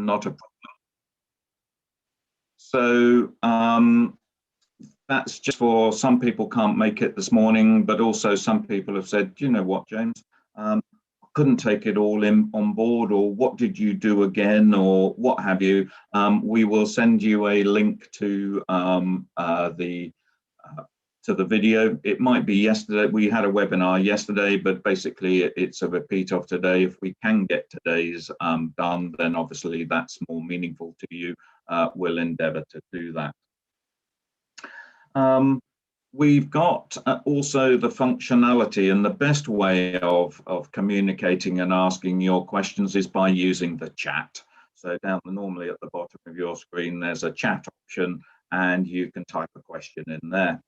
not a problem. So that's just for some people can't make it this morning, but also some people have said, you know what, James, couldn't take it all in on board, or what did you do again, or what have you. We will send you a link to the video. It might be yesterday. We had a webinar yesterday, but basically it's a repeat of today. If we can get today's done, then obviously that's more meaningful to you. We'll endeavor to do that. We've got also the functionality, and the best way of communicating and asking your questions is by using the chat. So normally at the bottom of your screen, there's a chat option, and you can type a question in there.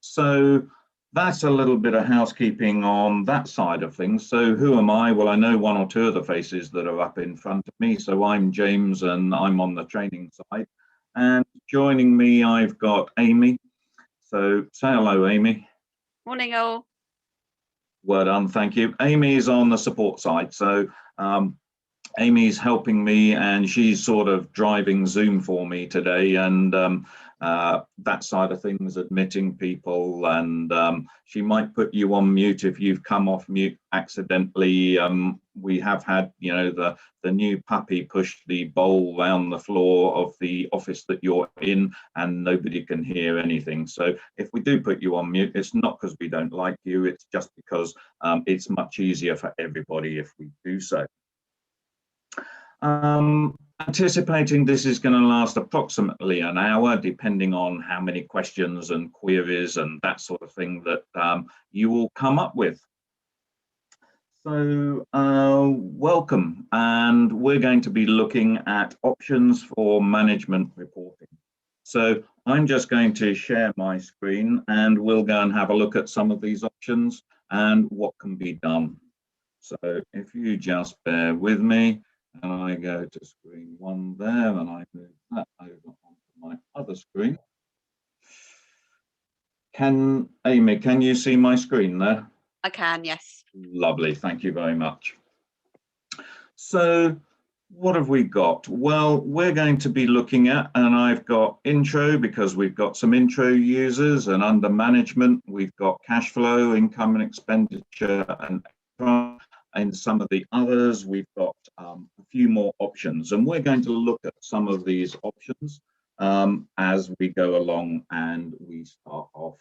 So that's a little bit of housekeeping on that side of things. So who am I? Well, I know one or two of the faces that are up in front of me. So I'm James, and I'm on the training side. And joining me, I've got Amy. So say hello, Amy. Morning, all. Well done, thank you. Amy's on the support side. So Amy's helping me, and she's sort of driving Zoom for me today, and that side of things, admitting people, and she might put you on mute if you've come off mute accidentally. We have had, you know, the new puppy push the bowl around the floor of the office that you're in, and nobody can hear anything. So if we do put you on mute, it's not because we don't like you, it's just because it's much easier for everybody if we do so. Anticipating this is going to last approximately an hour, depending on how many questions and queries and that sort of thing that you will come up with. So welcome, and we're going to be looking at options for management reporting. So I'm just going to share my screen, and we'll go and have a look at some of these options and what can be done. So if you just bear with me, and I go to screen 1 there, and I move that over onto my other screen. Amy, can you see my screen there? I can, yes. Lovely, thank you very much. So what have we got? Well, we're going to be looking at, and I've got intro because we've got some intro users, and under management, we've got cash flow, income and expenditure, and some of the others, we've got a few more options, and we're going to look at some of these options as we go along and we start off.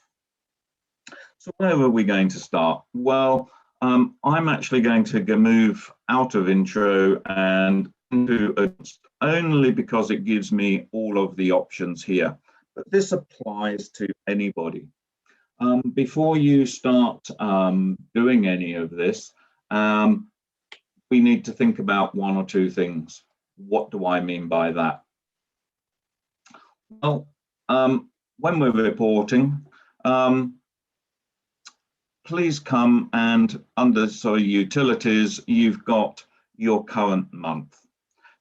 So where are we going to start? Well, I'm actually going to move out of intro and into advanced, only because it gives me all of the options here, but this applies to anybody. Before you start doing any of this, we need to think about 1 or 2 things. What do I mean by that? Well, when we're reporting, please come and under utilities, you've got your current month.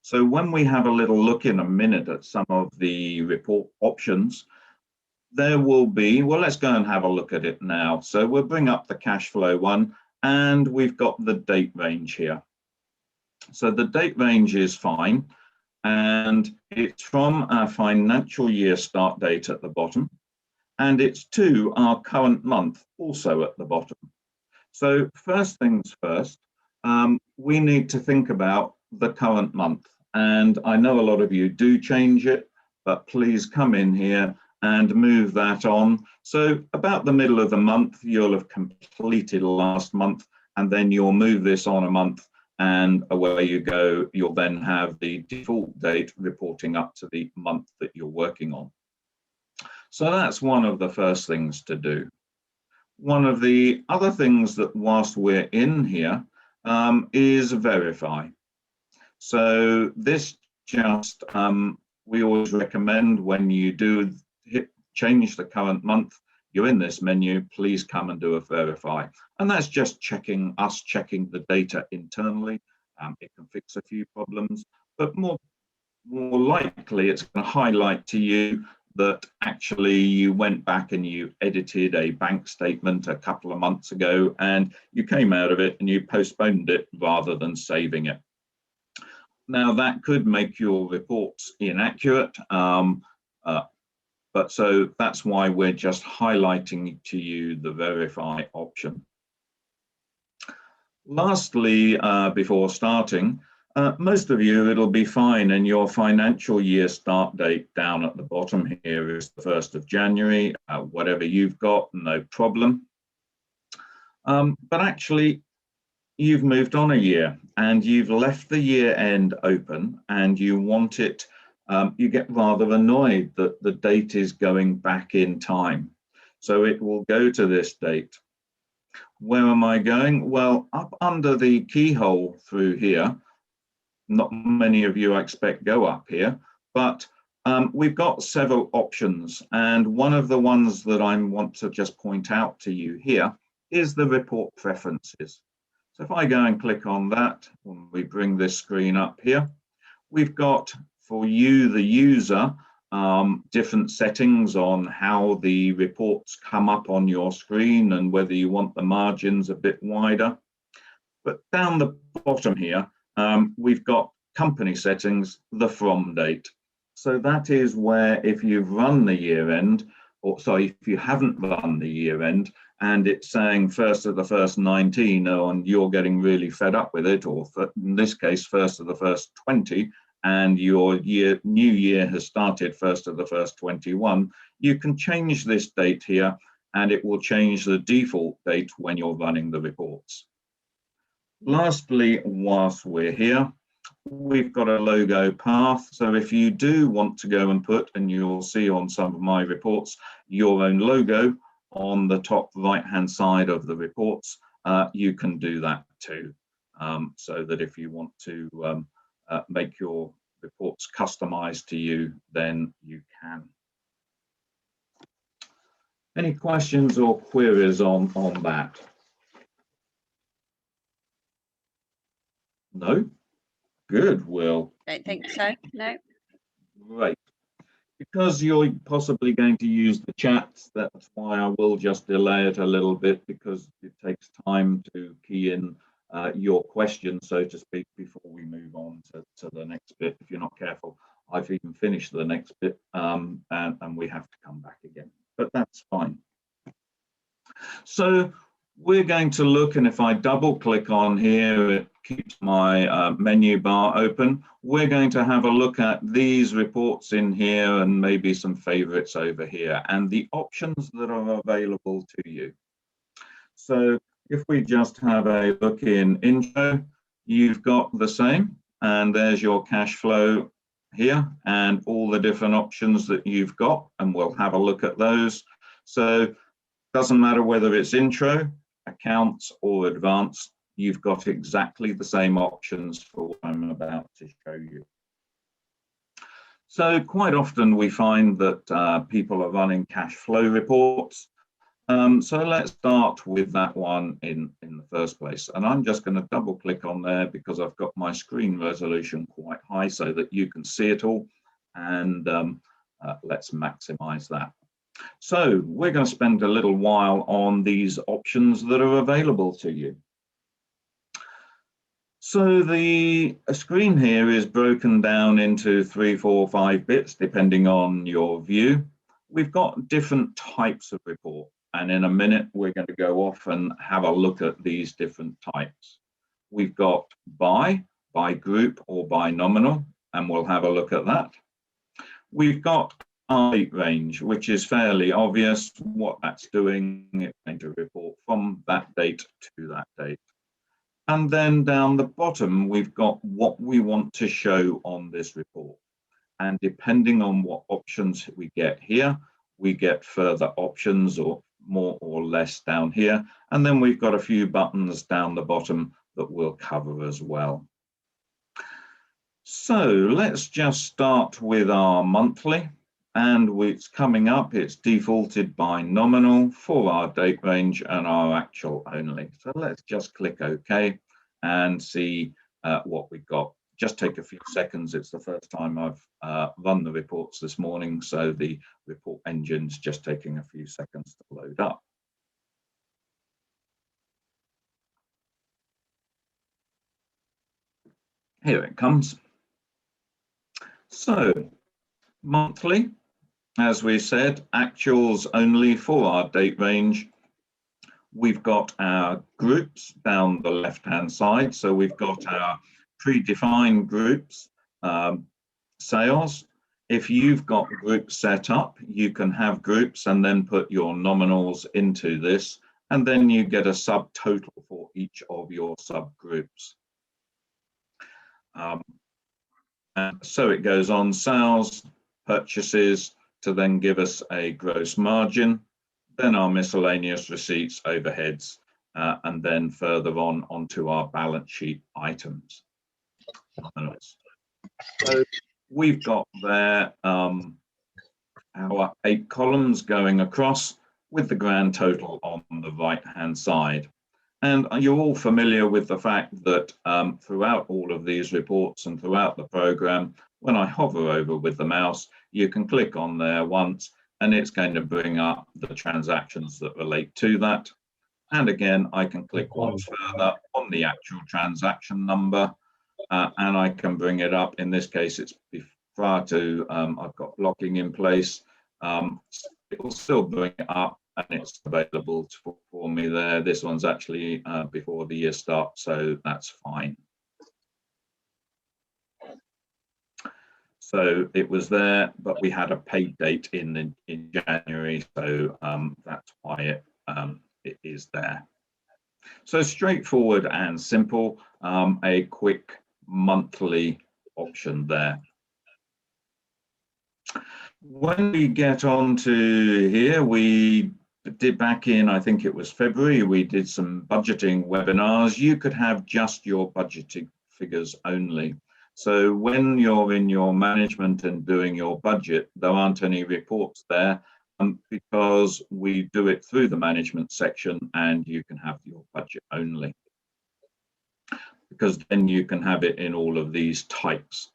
So when we have a little look in a minute at some of the report options, there will be, well, let's go and have a look at it now. So we'll bring up the cash flow one, and we've got the date range here. So the date range is fine, and it's from our financial year start date at the bottom, and it's to our current month also at the bottom. So first things first, we need to think about the current month, and I know a lot of you do change it, but please come in here and move that on. So about the middle of the month, you'll have completed last month, and then you'll move this on a month, and away you go. You'll then have the default date reporting up to the month that you're working on. So that's one of the first things to do. One of the other things that whilst we're in here is verify. So this just, we always recommend when you do change the current month, you're in this menu, please come and do a verify. And that's just checking the data internally. It can fix a few problems, but more likely it's going to highlight to you that actually you went back and you edited a bank statement a couple of months ago and you came out of it and you postponed it rather than saving it. Now that could make your reports inaccurate, but so that's why we're just highlighting to you the verify option. Lastly, before starting, most of you, it'll be fine, and your financial year start date down at the bottom here is the 1st of January, whatever you've got, no problem. But actually, you've moved on a year and you've left the year end open and you want it, you get rather annoyed that the date is going back in time. So it will go to this date. Where am I going? Well, up under the keyhole through here, not many of you I expect go up here, but we've got several options. And one of the ones that I want to just point out to you here is the report preferences. So if I go and click on that, when we bring this screen up here, we've got for you, the user, different settings on how the reports come up on your screen and whether you want the margins a bit wider. But down the bottom here, we've got company settings, the from date. So that is where if you've run the year end, or sorry, if you haven't run the year end, and it's saying 1st of the 1st 19, and you're getting really fed up with it, or in this case, 1st of the 1st 20, and your new year has started 1st of the 1st 21, you can change this date here, and it will change the default date when you're running the reports. Lastly, whilst we're here, we've got a logo path. So if you do want to go and put, and you'll see on some of my reports, your own logo on the top right-hand side of the reports, you can do that too. So that if you want to make your reports customized to you, then you can. Any questions or queries on that? No? Good, Will. Don't think so. No. Great. Because you're possibly going to use the chat, that's why I will just delay it a little bit, because it takes time to key in your question, so to speak, before we move on to the next bit. If you're not careful, I've even finished the next bit, and we have to come back again, but that's fine. So we're going to look, and if I double click on here, it keeps my menu bar open. We're going to have a look at these reports in here and maybe some favorites over here and the options that are available to you. So if we just have a look in intro, you've got the same, and there's your cash flow here and all the different options that you've got, and we'll have a look at those. So doesn't matter whether it's intro, accounts, or advanced, you've got exactly the same options for what I'm about to show you. So quite often we find that people are running cash flow reports. So let's start with that one in the first place. And I'm just going to double click on there because I've got my screen resolution quite high so that you can see it all. And let's maximize that. So we're going to spend a little while on these options that are available to you. So the screen here is broken down into 3, 4, 5 bits, depending on your view. We've got different types of report, and in a minute, we're going to go off and have a look at these different types. We've got by group, or by nominal, and we'll have a look at that. We've got date range, which is fairly obvious what that's doing. It's going to report from that date to that date. And then down the bottom, we've got what we want to show on this report. And depending on what options we get here, we get further options or more or less down here. And then we've got a few buttons down the bottom that we'll cover as well. So let's just start with our monthly. And it's coming up, it's defaulted by nominal for our date range and our actual only. So let's just click OK and see what we've got. Just take a few seconds. It's the first time I've run the reports this morning, so the report engine's just taking a few seconds to load up. Here it comes. So monthly, as we said, actuals only for our date range. We've got our groups down the left-hand side. So we've got our predefined groups, sales. If you've got groups set up, you can have groups and then put your nominals into this, and then you get a subtotal for each of your subgroups. And so it goes on, sales, purchases, to then give us a gross margin, then our miscellaneous receipts, overheads, and then further on onto our balance sheet items. So we've got there our 8 columns going across with the grand total on the right-hand side. And you're all familiar with the fact that throughout all of these reports and throughout the program, when I hover over with the mouse, you can click on there once and it's going to bring up the transactions that relate to that. And again, I can click once further on the actual transaction number and I can bring it up. In this case, it's prior to I've got blocking in place. It will still bring it up and it's available for me there. This one's actually before the year starts, so that's fine. So it was there, but we had a paid date in January, so that's why it is there. So straightforward and simple, a quick monthly option there. When we get on to here, we did back in, I think it was February, we did some budgeting webinars. You could have just your budgeting figures only. So when you're in your management and doing your budget, there aren't any reports there because we do it through the management section and you can have your budget only. Because then you can have it in all of these types.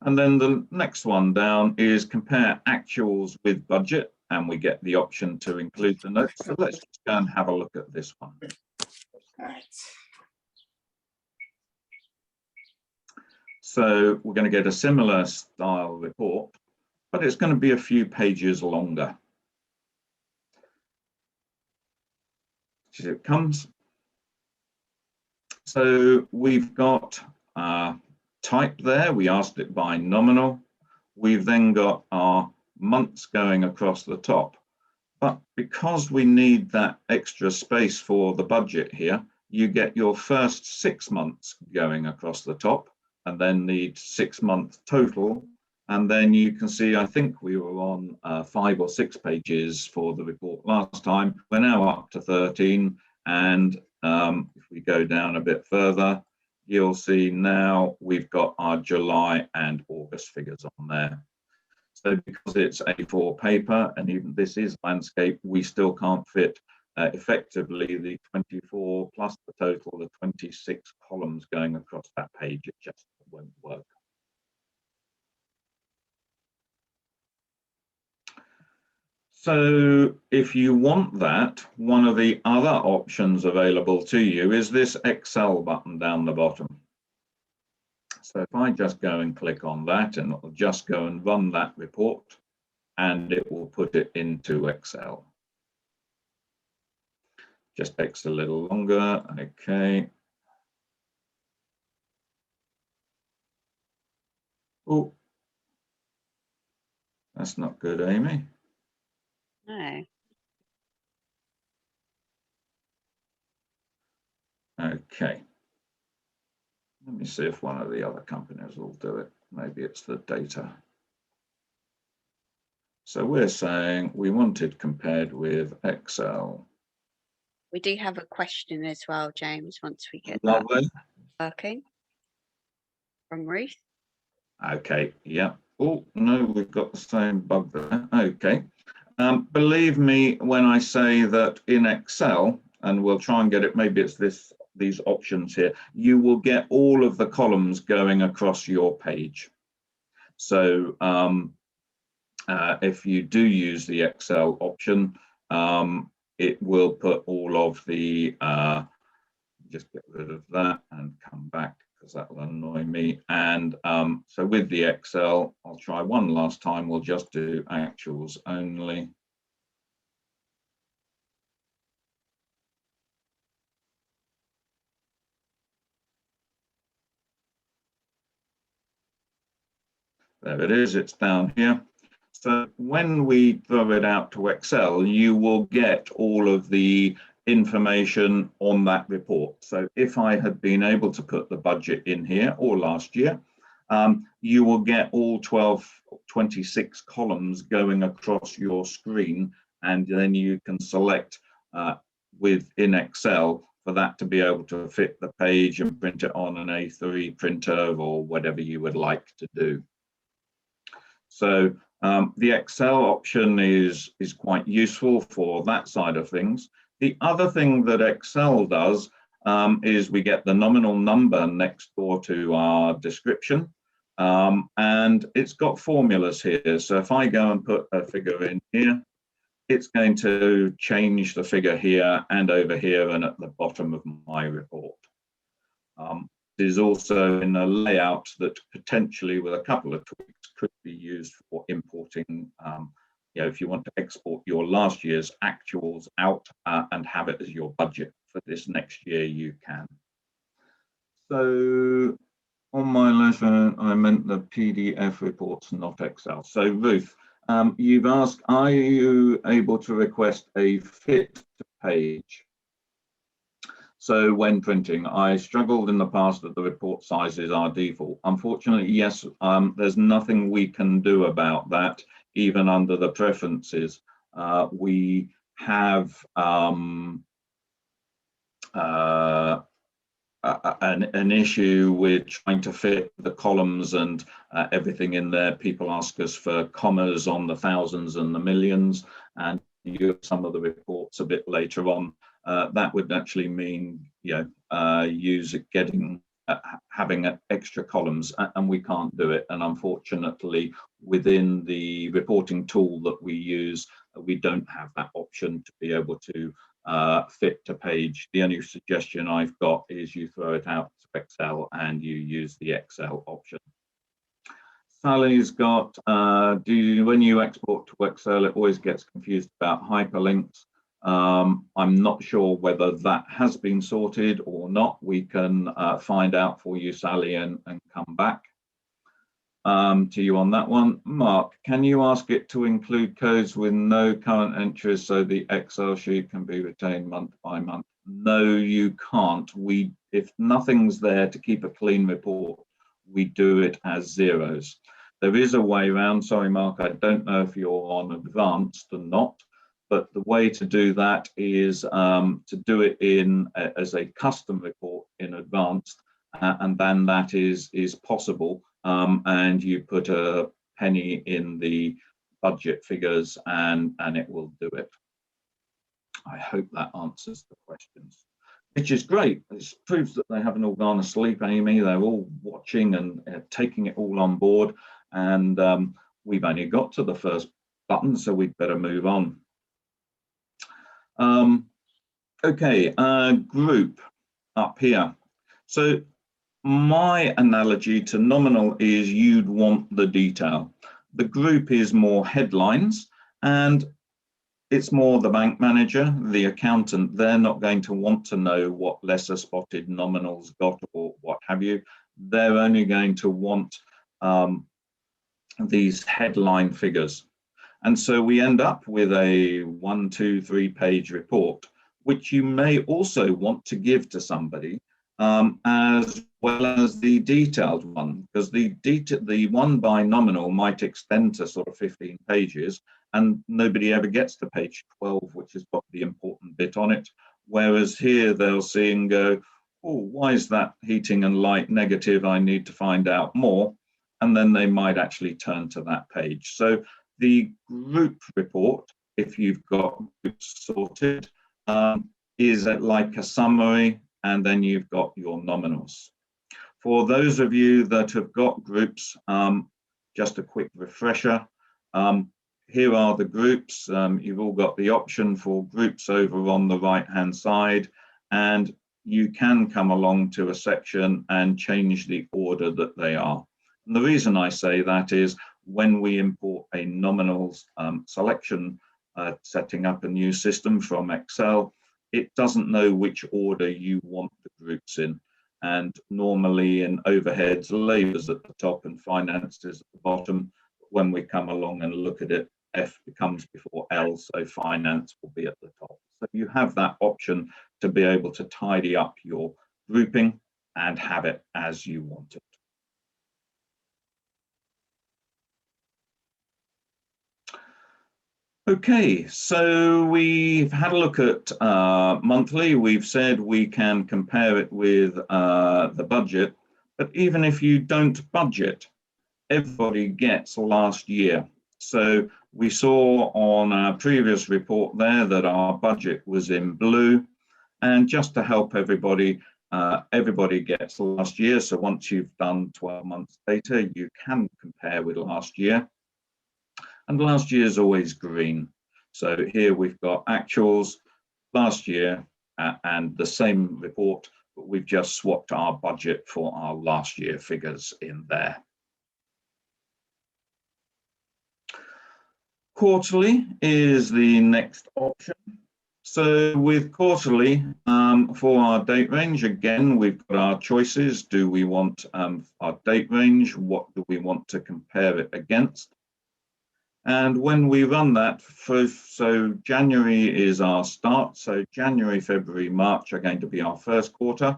And then the next one down is compare actuals with budget, and we get the option to include the notes. So let's just go and have a look at this one. All right. So we're going to get a similar style report, but it's going to be a few pages longer. Here it comes. So we've got type there. We asked it by nominal. We've then got our months going across the top. But because we need that extra space for the budget here, you get your first 6 months going across the top and then the 6 month total. And then you can see, I think we were on 5 or 6 pages for the report last time. We're now up to 13. And if we go down a bit further, you'll see now we've got our July and August figures on there. So because it's A4 paper and even this is landscape, we still can't fit effectively the 24 plus the total, the 26 columns going across that page. It just won't work. So if you want that, one of the other options available to you is this Excel button down the bottom. So if I just go and click on that, and it'll just go and run that report, and it will put it into Excel. Just takes a little longer. Okay. Oh, that's not good, Amy. No. Okay. Let me see if one of the other companies will do it. Maybe it's the data. So we're saying we wanted compared with Excel. We do have a question as well, James, once we get Lovely. that working. From Ruth. Okay, yeah. Oh, no, we've got the same bug there. Okay. Believe me when I say that in Excel, and we'll try and get it, maybe it's these options here, you will get all of the columns going across your page. So if you do use the Excel option, it will put all of the, just get rid of that and come back because that will annoy me. And so with the Excel, I'll try one last time. We'll just do actuals only. There it is, it's down here. So when we throw it out to Excel, you will get all of the information on that report. So if I had been able to put the budget in here, or last year, you will get all 26 columns going across your screen, and then you can select within Excel for that to be able to fit the page and print it on an A3 printer or whatever you would like to do. So the Excel option is quite useful for that side of things. The other thing that Excel does is we get the nominal number next door to our description, and it's got formulas here. So if I go and put a figure in here, it's going to change the figure here and over here and at the bottom of my report. It is also in a layout that potentially, with a couple of tweaks, could be used for importing. If you want to export your last year's actuals out and have it as your budget for this next year, you can. So on my letter, I meant the PDF reports, not Excel. So Ruth, you've asked, are you able to request a fit to page? So when printing, I struggled in the past that the report sizes are default. Unfortunately, yes, there's nothing we can do about that, even under the preferences. We have an issue with trying to fit the columns and everything in there. People ask us for commas on the thousands and the millions, and you have some of the reports a bit later on. That would actually mean, having extra columns, and we can't do it. And unfortunately, within the reporting tool that we use, we don't have that option to be able to fit to page. The only suggestion I've got is you throw it out to Excel and you use the Excel option. Sally's got, when you export to Excel, it always gets confused about hyperlinks. I'm not sure whether that has been sorted or not. We can find out for you, Sally, and come back to you on that one. Mark, can you ask it to include codes with no current entries so the Excel sheet can be retained month by month? No, you can't. If nothing's there to keep a clean report, we do it as zeros. There is a way around. Sorry, Mark, I don't know if you're on advanced or not. But the way to do that is to do it as a custom report in advance, and then that is possible. And you put a penny in the budget figures, and it will do it. I hope that answers the questions, which is great. It proves that they haven't all gone asleep, Amy. They're all watching and taking it all on board. And we've only got to the first button, so we'd better move on. Group up here. So my analogy to nominal is you'd want the detail. The group is more headlines, and it's more the bank manager, the accountant. They're not going to want to know what lesser spotted nominals got or what have you. They're only going to want these headline figures. And so we end up with a 1, 2, 3 page report, which you may also want to give to somebody, as well as the detailed one, because the one by nominal might extend to sort of 15 pages, and nobody ever gets to page 12, which has got the important bit on it. Whereas here they'll see and go, oh, why is that heating and light negative? I need to find out more. And then they might actually turn to that page. So the group report, if you've got groups sorted, is like a summary, and then you've got your nominals. For those of you that have got groups, just a quick refresher. Here are the groups. You've all got the option for groups over on the right-hand side, and you can come along to a section and change the order that they are. And the reason I say that is when we import a nominal selection, setting up a new system from Excel, it doesn't know which order you want the groups in. And normally in overheads, labour's at the top and finance is at the bottom. When we come along and look at it, F becomes before L, so finance will be at the top. So you have that option to be able to tidy up your grouping and have it as you want it. Okay, so we've had a look at monthly. We've said we can compare it with the budget, but even if you don't budget, everybody gets last year. So we saw on our previous report there that our budget was in blue, and just to help everybody, everybody gets last year. So once you've done 12 months data, you can compare with last year. And last year is always green. So here we've got actuals last year and the same report, but we've just swapped our budget for our last year figures in there. Quarterly is the next option. So with quarterly, for our date range, again, we've got our choices. Do we want our date range? What do we want to compare it against? And when we run that, so January is our start. So January, February, March are going to be our first quarter.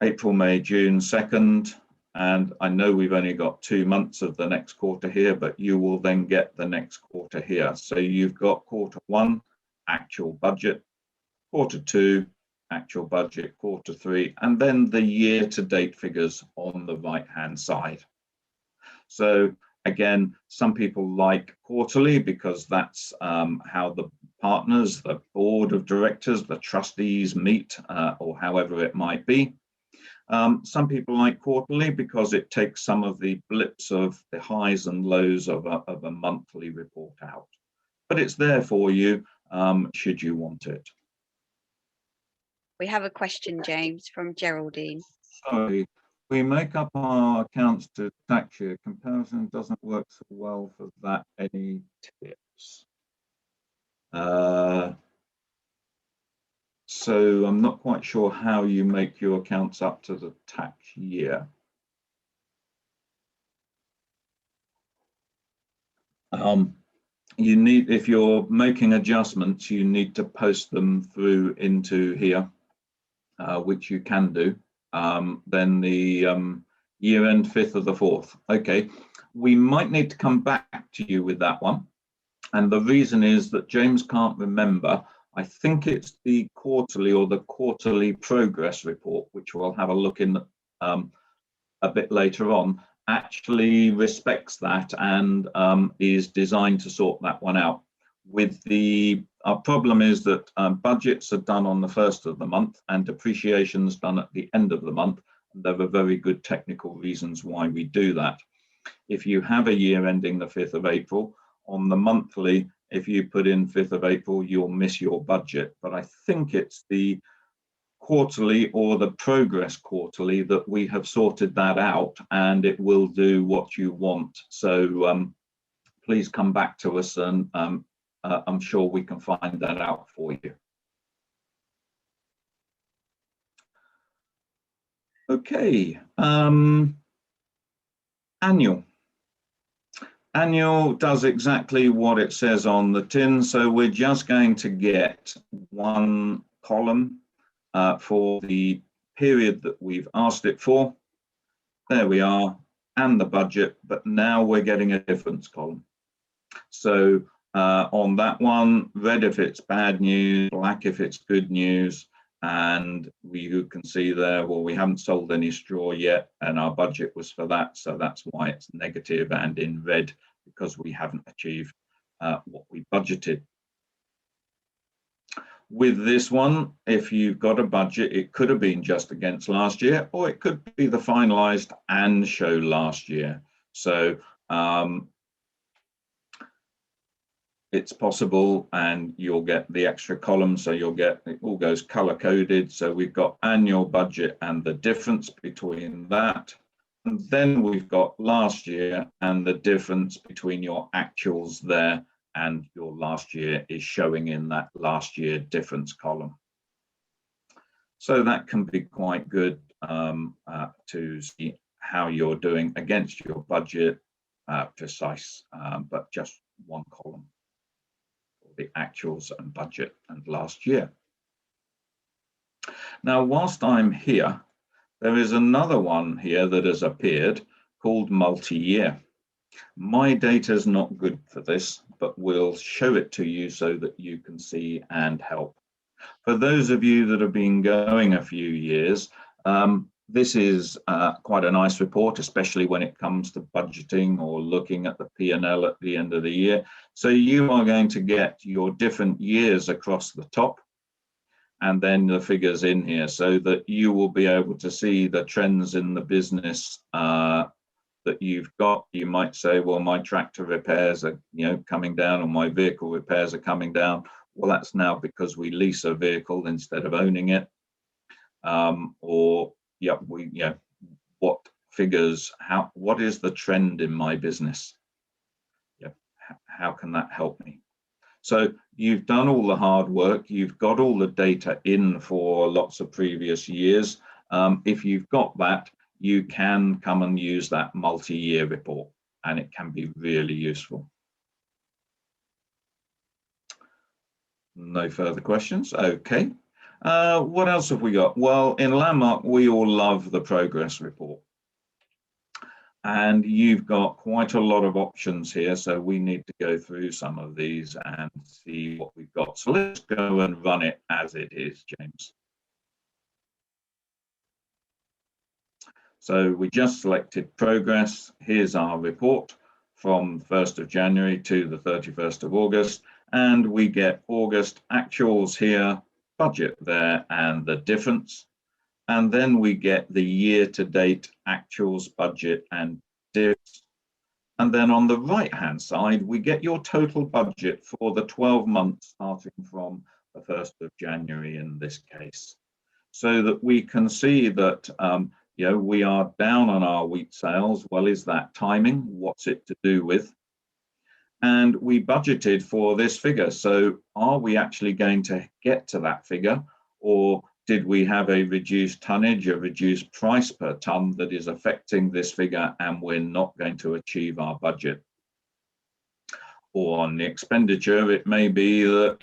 April, May, June, second. And I know we've only got 2 months of the next quarter here, but you will then get the next quarter here. So you've got quarter one, actual budget, quarter two, actual budget, quarter three, and then the year-to-date figures on the right-hand side. So again, some people like quarterly because that's how the partners, the board of directors, the trustees meet, or however it might be. Some people like quarterly because it takes some of the blips of the highs and lows of a monthly report out. But it's there for you should you want it. We have a question, James, from Geraldine. Sorry, we make up our accounts to tax year. Comparison doesn't work so well for that. Any tips? So I'm not quite sure how you make your accounts up to the tax year. You need, if you're making adjustments, you need to post them through into here, which you can do. Then the year end 5th of the 4th. Okay, we might need to come back to you with that one. And the reason is that James can't remember. I think it's the quarterly or the quarterly progress report, which we'll have a look in a bit later on, actually respects that and is designed to sort that one out. With our problem is that budgets are done on the 1st of the month and depreciation is done at the end of the month. There are very good technical reasons why we do that. If you have a year ending the 5th of April, on the monthly, if you put in 5th of April, you'll miss your budget. But I think it's the quarterly or the progress quarterly that we have sorted that out and it will do what you want. So please come back to us and I'm sure we can find that out for you. Okay, annual. Annual does exactly what it says on the tin. So we're just going to get one column for the period that we've asked it for. There we are, and the budget, but now we're getting a difference column. So on that one, red if it's bad news, black if it's good news, and you can see there, well, we haven't sold any straw yet, and our budget was for that, so that's why it's negative and in red, because we haven't achieved what we budgeted. With this one, if you've got a budget, it could have been just against last year, or it could be the finalized and show last year. So it's possible, and you'll get the extra column, so you'll get, it all goes color coded. So we've got annual budget and the difference between that. And then we've got last year, and the difference between your actuals there and your last year is showing in that last year difference column. So that can be quite good to see how you're doing against your budget, precise, but just one column for the actuals and budget and last year. Now, whilst I'm here, there is another one here that has appeared called multi-year. My data is not good for this, but we'll show it to you so that you can see and help. For those of you that have been going a few years, this is quite a nice report, especially when it comes to budgeting or looking at the P&L at the end of the year. So you are going to get your different years across the top, and then the figures in here, so that you will be able to see the trends in the business that you've got. You might say, well, my tractor repairs are coming down, or my vehicle repairs are coming down. Well, that's now because we lease a vehicle instead of owning it. What figures, what is the trend in my business? How can that help me? So you've done all the hard work, you've got all the data in for lots of previous years. If you've got that, you can come and use that multi-year report, and it can be really useful. No further questions? Okay. What else have we got? Well, in Landmark, we all love the progress report. And you've got quite a lot of options here, so we need to go through some of these and see what we've got. So let's go and run it as it is, James. So we just selected progress. Here's our report from 1st of January to the 31st of August. And we get August actuals here, budget there, and the difference. And then we get the year-to-date actuals, budget, and diffs. And then on the right-hand side, we get your total budget for the 12 months starting from the 1st of January in this case, so that we can see that we are down on our wheat sales. Well, is that timing? What's it to do with? And we budgeted for this figure. So are we actually going to get to that figure, or did we have a reduced tonnage, a reduced price per ton that is affecting this figure, and we're not going to achieve our budget? Or on the expenditure, it may be that,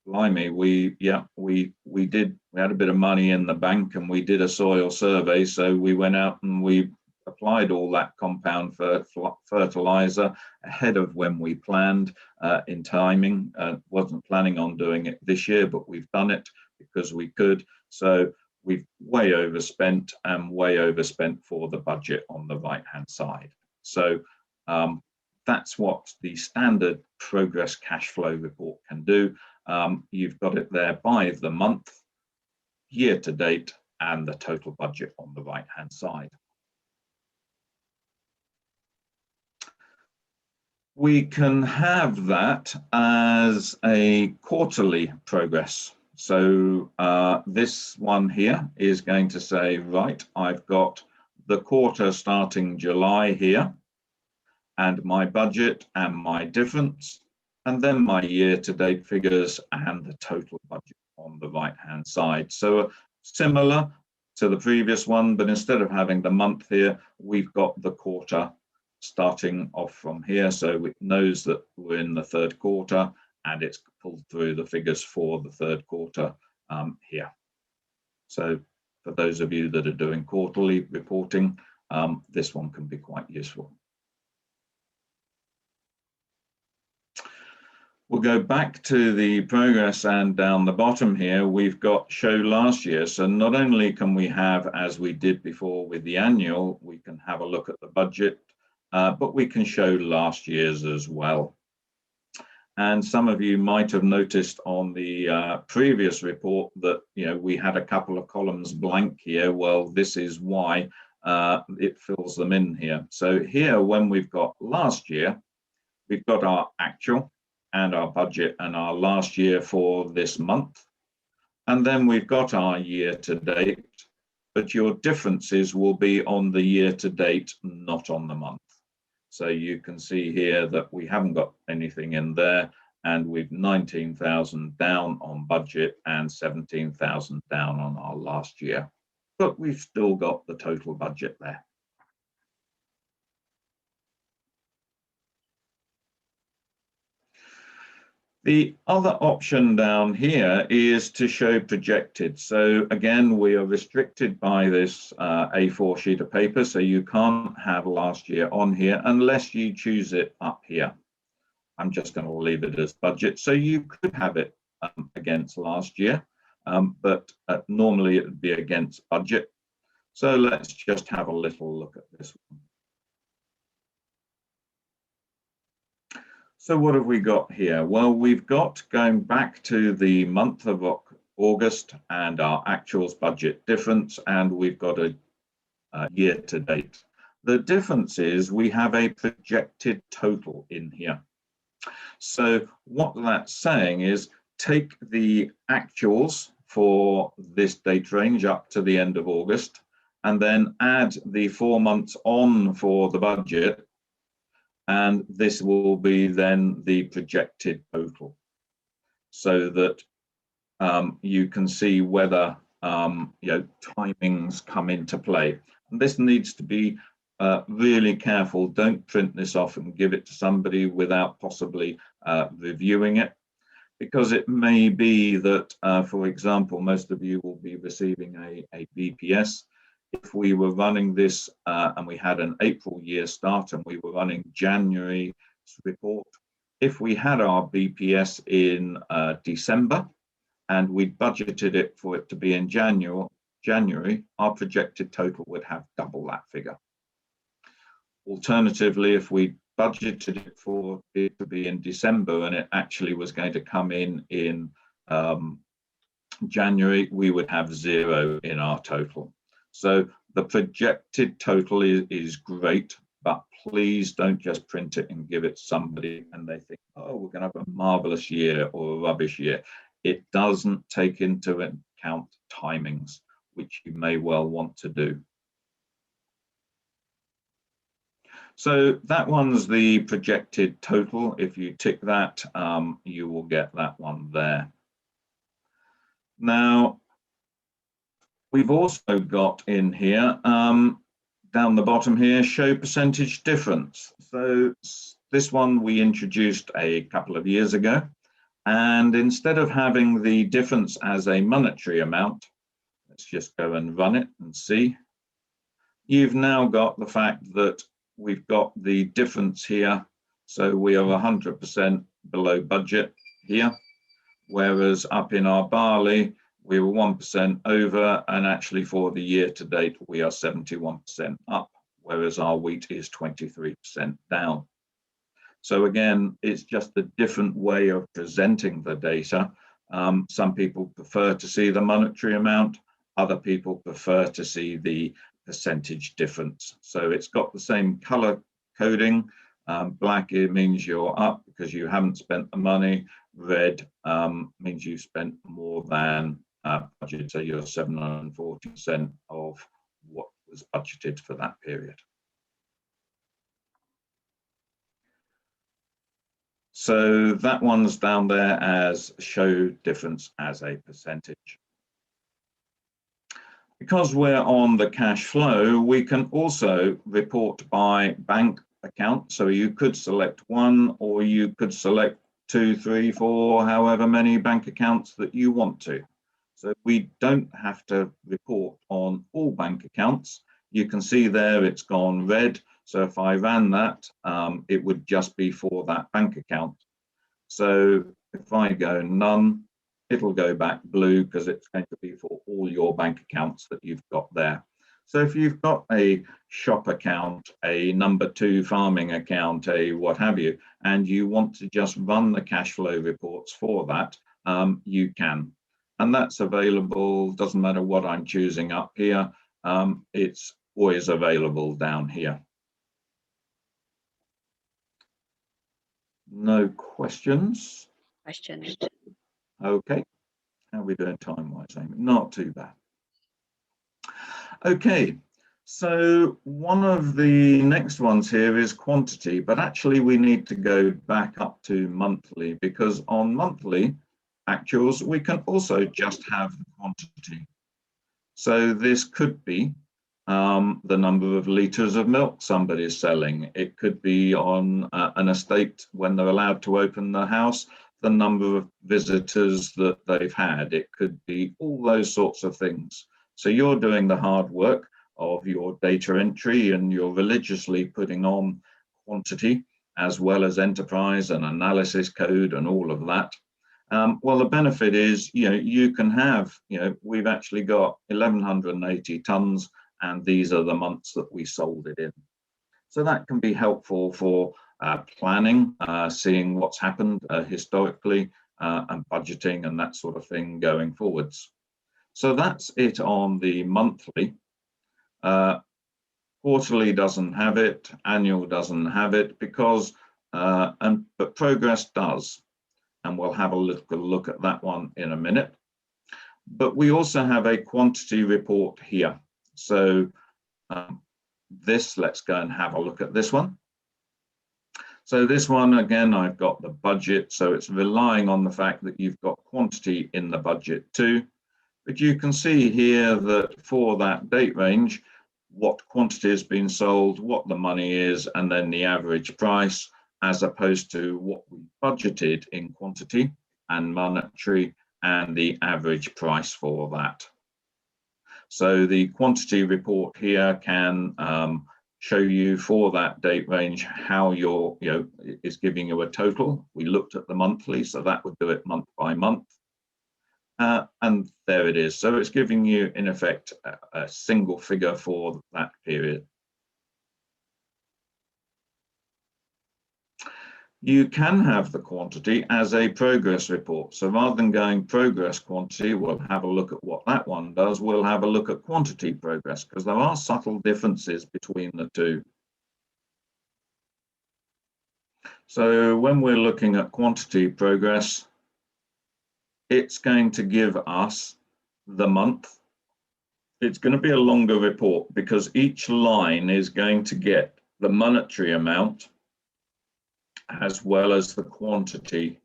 blimey, we had a bit of money in the bank, and we did a soil survey. So we went out and we applied all that compound fertilizer ahead of when we planned in timing. Wasn't planning on doing it this year, but we've done it because we could. So we've way overspent, and way overspent for the budget on the right-hand side. So that's what the standard progress cash flow report can do. You've got it there by the month, year to date, and the total budget on the right-hand side. We can have that as a quarterly progress. So this one here is going to say, right, I've got the quarter starting July here, and my budget and my difference, and then my year-to-date figures and the total budget on the right-hand side. So similar to the previous one, but instead of having the month here, we've got the quarter starting off from here, so it knows that we're in the third quarter, and it's pulled through the figures for the third quarter here. So for those of you that are doing quarterly reporting, this one can be quite useful. We'll go back to the progress, and down the bottom here, we've got show last year. So not only can we have, as we did before with the annual, we can have a look at the budget, but we can show last year's as well. And some of you might have noticed on the previous report that we had a couple of columns blank here. Well, this is why it fills them in here. So here, when we've got last year, we've got our actual and our budget and our last year for this month. And then we've got our year to date, but your differences will be on the year to date, not on the month. So you can see here that we haven't got anything in there, and we've 19,000 down on budget and 17,000 down on our last year. But we've still got the total budget there. The other option down here is to show projected. So again, we are restricted by this A4 sheet of paper, so you can't have last year on here unless you choose it up here. I'm just going to leave it as budget. So you could have it against last year, but normally it would be against budget. So let's just have a little look at this one. So what have we got here? Well, we've got, going back to the month of August and our actuals budget difference, and we've got a year to date. The difference is we have a projected total in here. So what that's saying is take the actuals for this date range up to the end of August, and then add the 4 months on for the budget, and this will be then the projected total, so that you can see whether timings come into play. And this needs to be really careful. Don't print this off and give it to somebody without possibly reviewing it, because it may be that, for example, most of you will be receiving a BPS. If we were running this and we had an April year start and we were running January's report, if we had our BPS in December and we budgeted it for it to be in January, our projected total would have double that figure. Alternatively, if we budgeted it for it to be in December and it actually was going to come in January, we would have 0 in our total. So the projected total is great, but please don't just print it and give it to somebody and they think, oh, we're going to have a marvelous year or a rubbish year. It doesn't take into account timings, which you may well want to do. So that one's the projected total. If you tick that, you will get that one there. Now, we've also got in here, down the bottom here, show percentage difference. So this one we introduced a couple of years ago. And instead of having the difference as a monetary amount, let's just go and run it and see. You've now got the fact that we've got the difference here. So we are 100% below budget here, whereas up in our barley, we were 1% over, and actually for the year to date, we are 71% up, whereas our wheat is 23% down. So again, it's just a different way of presenting the data. Some people prefer to see the monetary amount, other people prefer to see the percentage difference. So it's got the same color coding. Black, it means you're up because you haven't spent the money. Red means you've spent more than budget, so you're 740% of what was budgeted for that period. So that one's down there as show difference as a percentage. Because we're on the cash flow, we can also report by bank account. So you could select one, or you could select 2, 3, 4, however many bank accounts that you want to. So we don't have to report on all bank accounts. You can see there it's gone red. So if I ran that, it would just be for that bank account. So if I go none, it'll go back blue because it's going to be for all your bank accounts that you've got there. So if you've got a shop account, a number 2 farming account, a what have you, and you want to just run the cash flow reports for that, you can. And that's available, doesn't matter what I'm choosing up here, it's always available down here. No questions? Questions. Okay. How are we doing time-wise, Amy? Not too bad. Okay. So one of the next ones here is quantity, but actually we need to go back up to monthly, because on monthly actuals, we can also just have the quantity. So this could be the number of litres of milk somebody's selling. It could be on an estate when they're allowed to open the house, the number of visitors that they've had. It could be all those sorts of things. So you're doing the hard work of your data entry and you're religiously putting on quantity as well as enterprise and analysis code and all of that. Well, the benefit is, you can have, we've actually got 1,180 tons, and these are the months that we sold it in. So that can be helpful for planning, seeing what's happened historically, and budgeting and that sort of thing going forwards. So that's it on the monthly. Quarterly doesn't have it, annual doesn't have it, because, but progress does. And we'll have a look at that one in a minute. But we also have a quantity report here. So let's go and have a look at this one. So this one, again, I've got the budget. So it's relying on the fact that you've got quantity in the budget too. But you can see here that for that date range, what quantity has been sold, what the money is, and then the average price, as opposed to what we budgeted in quantity and monetary and the average price for that. So the quantity report here can show you for that date range how your, is giving you a total. We looked at the monthly, so that would do it month by month. And there it is. So it's giving you, in effect, a single figure for that period. You can have the quantity as a progress report. So rather than going progress quantity, we'll have a look at what that one does. We'll have a look at quantity progress, because there are subtle differences between the two. So when we're looking at quantity progress, it's going to give us the month. It's going to be a longer report because each line is going to get the monetary amount as well as the quantity,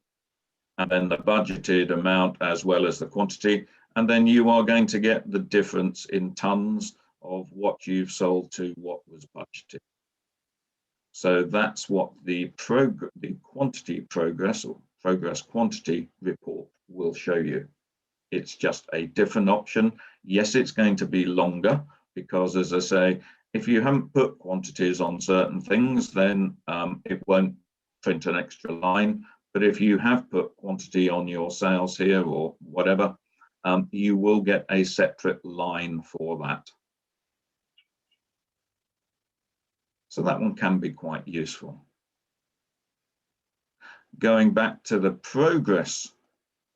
and then the budgeted amount as well as the quantity, and then you are going to get the difference in tons of what you've sold to what was budgeted. So that's what the quantity progress or progress quantity report will show you. It's just a different option. Yes, it's going to be longer because, as I say, if you haven't put quantities on certain things, then it won't print an extra line. But if you have put quantity on your sales here or whatever, you will get a separate line for that. So that one can be quite useful. Going back to the progress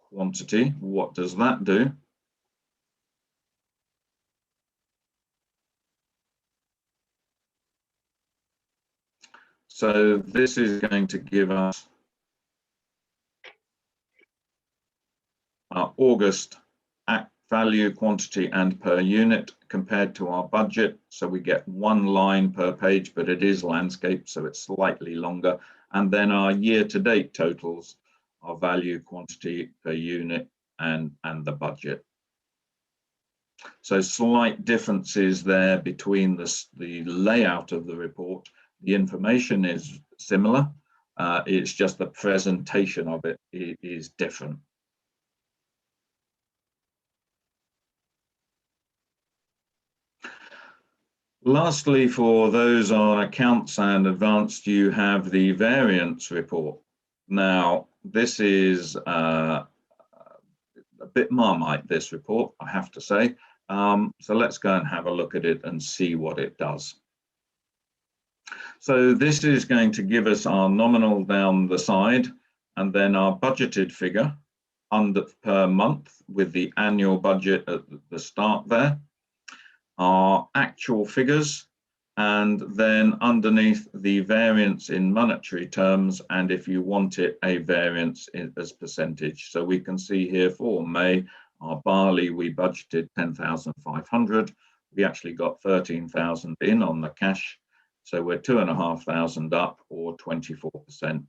quantity, what does that do? So this is going to give us our August value, quantity, and per unit compared to our budget. So we get one line per page, but it is landscape, so it's slightly longer. And then our year-to-date totals are value, quantity, per unit, and the budget. So slight differences there between the layout of the report. The information is similar. It's just the presentation of it is different. Lastly, for those on accounts and advanced, you have the variance report. Now, this is a bit Marmite, this report, I have to say. So let's go and have a look at it and see what it does. So this is going to give us our nominal down the side and then our budgeted figure per month with the annual budget at the start there. Our actual figures and then underneath the variance in monetary terms, and if you want it, a variance as percentage. So we can see here for May, our barley, we budgeted 10,500. We actually got 13,000 in on the cash. So we're 2,500 up, or 24%.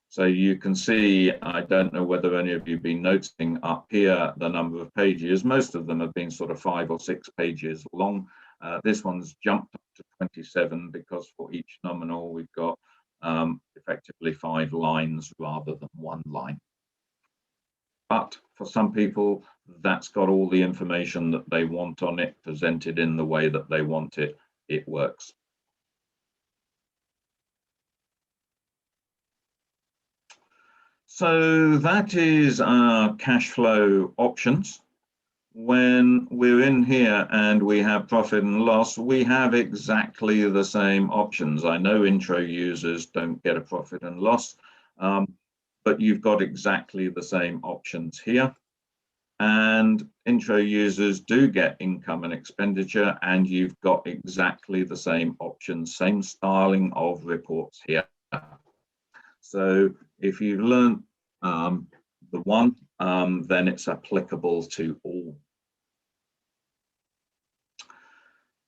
So you can see, I don't know whether any of you have been noticing up here the number of pages. Most of them have been sort of 5 or 6 pages long. This one's jumped up to 27 because for each nominal we've got effectively 5 lines rather than 1 line. But for some people, that's got all the information that they want on it, presented in the way that they want it. It works. So that is our cash flow options. When we're in here and we have profit and loss, we have exactly the same options. I know intro users don't get a profit and loss, but you've got exactly the same options here. And intro users do get income and expenditure, and you've got exactly the same options, same styling of reports here. So if you've learned the one, then it's applicable to all.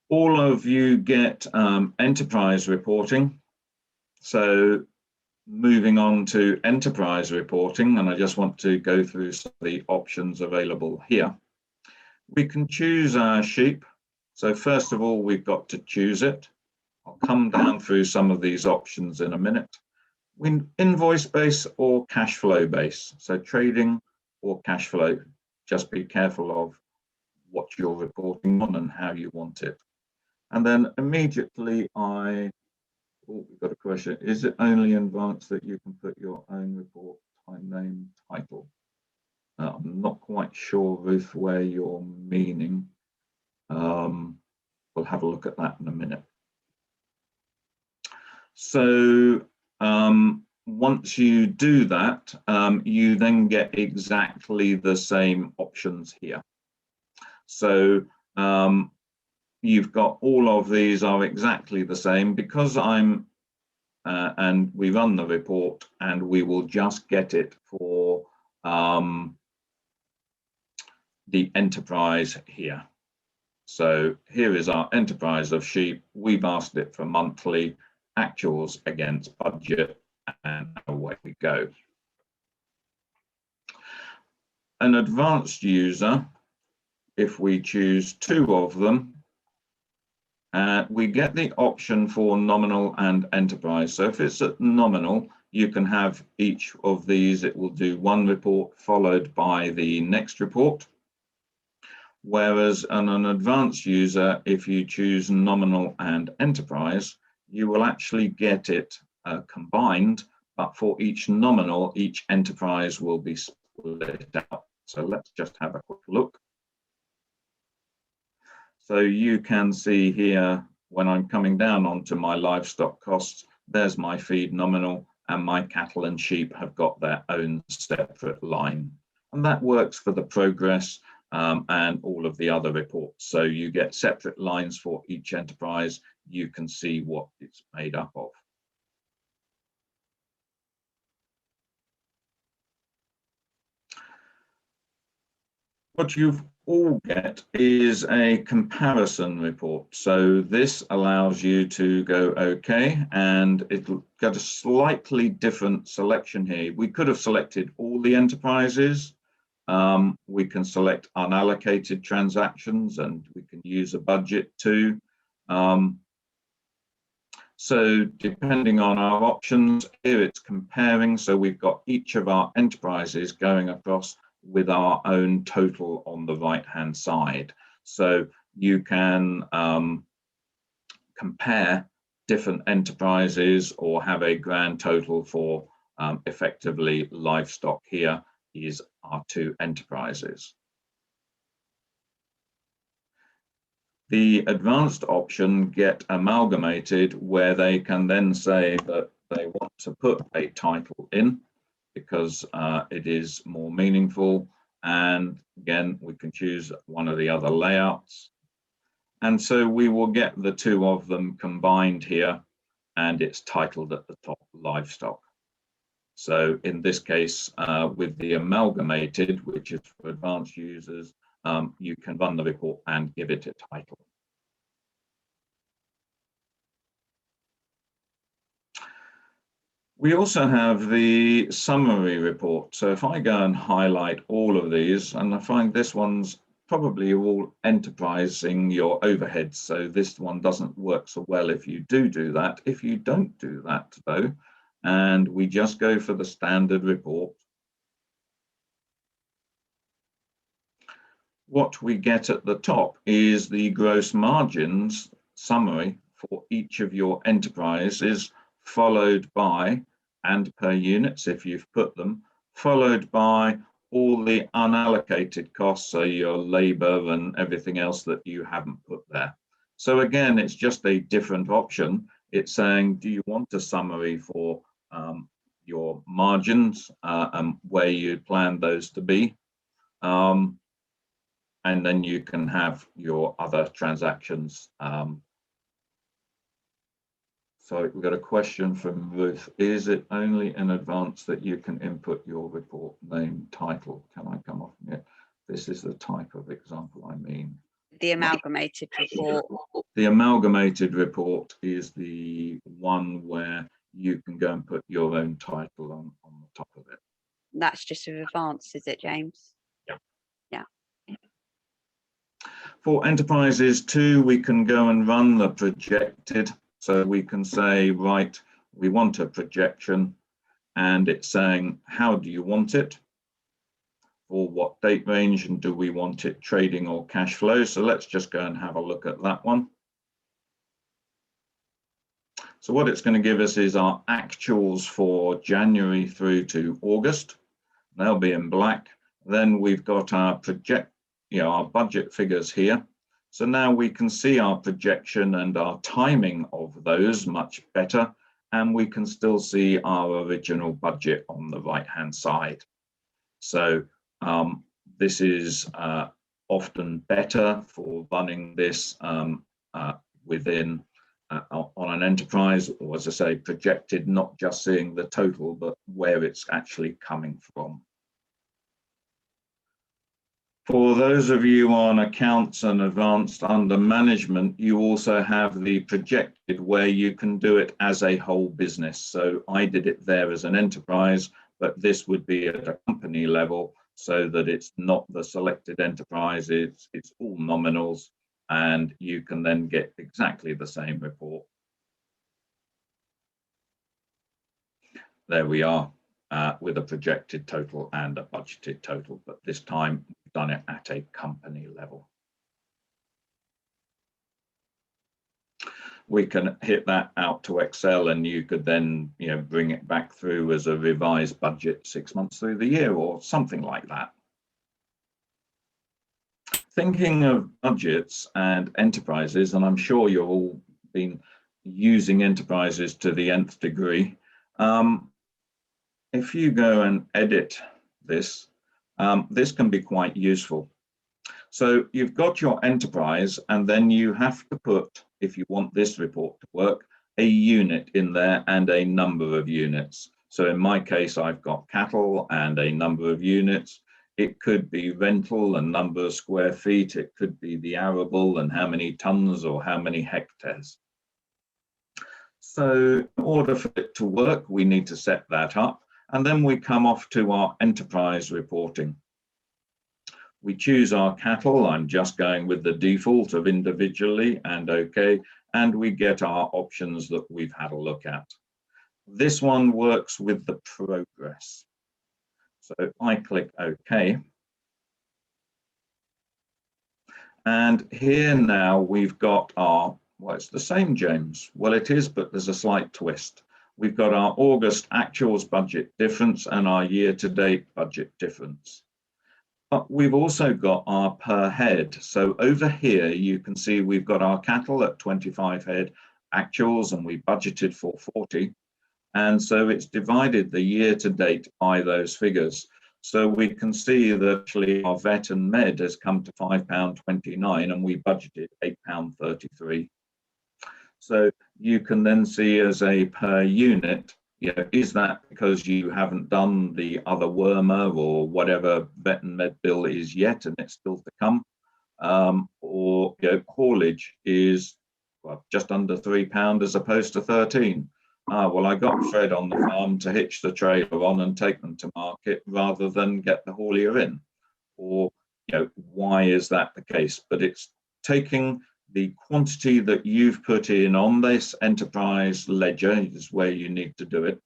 All of you get enterprise reporting. So moving on to enterprise reporting, and I just want to go through some of the options available here. We can choose our sheep. So first of all, we've got to choose it. I'll come down through some of these options in a minute. Invoice base or cash flow base. So trading or cash flow. Just be careful of what you're reporting on and how you want it. And then immediately we've got a question. Is it only in advance that you can put your own report name title? I'm not quite sure, Ruth, where you're meaning. We'll have a look at that in a minute. So once you do that, you then get exactly the same options here. So you've got all of these are exactly the same because I'm and we run the report, and we will just get it for the enterprise here. So here is our enterprise of sheep. We've asked it for monthly actuals against budget, and away we go. An advanced user, if we choose 2 of them, we get the option for nominal and enterprise. So if it's at nominal, you can have each of these. It will do 1 report followed by the next report. Whereas on an advanced user, if you choose nominal and enterprise, you will actually get it combined, but for each nominal, each enterprise will be split out. So let's just have a quick look. So you can see here, when I'm coming down onto my livestock costs, there's my feed nominal, and my cattle and sheep have got their own separate line. And that works for the progress and all of the other reports. So you get separate lines for each enterprise. You can see what it's made up of. What you've all get is a comparison report. So this allows you to go okay, and it'll get a slightly different selection here. We could have selected all the enterprises. We can select unallocated transactions, and we can use a budget too. So depending on our options, here it's comparing. So we've got each of our enterprises going across with our own total on the right-hand side. So you can compare different enterprises or have a grand total for effectively livestock. Here is our 2 enterprises. The advanced option get amalgamated, where they can then say that they want to put a title in because it is more meaningful. And again, we can choose one of the other layouts. And so we will get the two of them combined here, and it's titled at the top livestock. So in this case, with the amalgamated, which is for advanced users, you can run the report and give it a title. We also have the summary report. So if I go and highlight all of these, and I find this one's probably all enterprising your overheads. So this one doesn't work so well if you do that. If you don't do that though, and we just go for the standard report, what we get at the top is the gross margins summary for each of your enterprises, followed by, and per units if you've put them, followed by all the unallocated costs, so your labor and everything else that you haven't put there. So again, it's just a different option. It's saying, do you want a summary for your margins and where you plan those to be? And then you can have your other transactions. So we've got a question from Ruth. Is it only in advance that you can input your report name title? Can I come off it? This is the type of example I mean. The amalgamated report. The amalgamated report is the one where you can go and put your own title on the top of it. That's just with advance, is it, James? Yeah. Yeah. For enterprises too, we can go and run the projected. So we can say, right, we want a projection, and it's saying, how do you want it? For what date range, and do we want it trading or cash flow? So let's just go and have a look at that one. So what it's going to give us is our actuals for January through to August. They'll be in black. Then we've got our our budget figures here. So now we can see our projection and our timing of those much better, and we can still see our original budget on the right-hand side. So this is often better for running this within on an enterprise, or as I say, projected, not just seeing the total, but where it's actually coming from. For those of you on accounts and advanced under management, you also have the projected where you can do it as a whole business. So I did it there as an enterprise, but this would be at a company level so that it's not the selected enterprise, it's all nominals, and you can then get exactly the same report. There we are. With a projected total and a budgeted total, but this time we've done it at a company level. We can hit that out to Excel, and you could then bring it back through as a revised budget 6 months through the year or something like that. Thinking of budgets and enterprises, and I'm sure you've all been using enterprises to the nth degree. If you go and edit this, this can be quite useful. So you've got your enterprise, and then you have to put, if you want this report to work, a unit in there and a number of units. So in my case, I've got cattle and a number of units. It could be rental and number of square feet. It could be the arable and how many tons or how many hectares. So in order for it to work, we need to set that up. And then we come off to our enterprise reporting. We choose our cattle. I'm just going with the default of individually and OK. And we get our options that we've had a look at. This one works with the progress. So I click OK. And here now we've got our, well, it's the same, James. Well, it is, but there's a slight twist. We've got our August actuals budget difference and our year-to-date budget difference. But we've also got our per head. So over here, you can see we've got our cattle at 25 head actuals, and we budgeted for 40. And so it's divided the year-to-date by those figures. So we can see that actually our vet and med has come to £5.29 and we budgeted £8.33. So you can then see as a per unit, is that because you haven't done the other wormer or whatever vet and med bill is yet and it's still to come? Or haulage is just under £3 as opposed to 13. Well, I got Fred on the farm to hitch the trailer on and take them to market rather than get the haulier in. Or why is that the case? But it's taking the quantity that you've put in on this enterprise ledger is where you need to do it,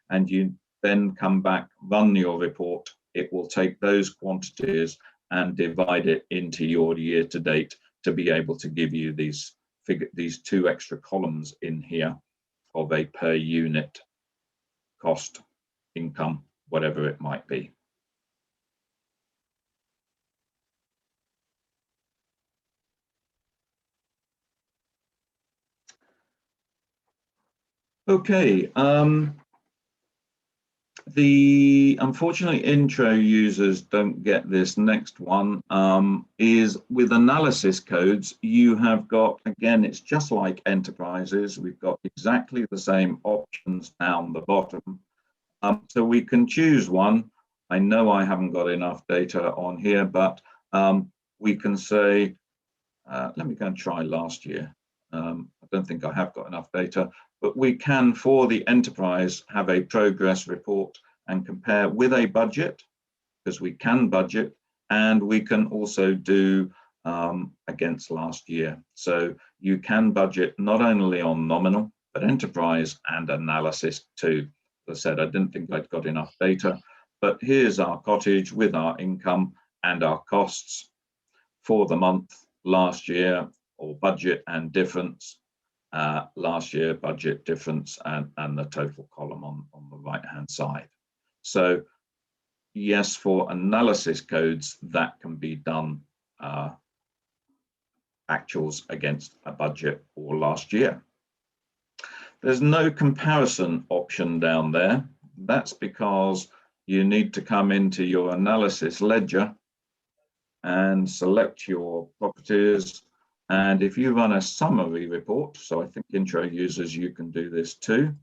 and you then come back, run your report. It will take those quantities and divide it into your year to date to be able to give you these two extra columns in here of a per unit cost, income, whatever it might be. Okay, unfortunately intro users don't get this next one, is with analysis codes. You have got, again, it's just like enterprises. We've got exactly the same options down the bottom. So we can choose one. I know I haven't got enough data on here, but we can say, let me go and try last year. I don't think I have got enough data, but we can, for the enterprise, have a progress report and compare with a budget, because we can budget, and we can also do against last year. So you can budget not only on nominal, but enterprise and analysis too. As I said, I didn't think I'd got enough data, but here's our cottage with our income and our costs for the month last year, or budget and difference, last year, budget, difference, and the total column on the right hand side. So yes, for analysis codes, that can be done actuals against a budget or last year. There's no comparison option down there. That's because you need to come into your analysis ledger and select your properties. And if you run a summary report, so I think intro users, you can do this too,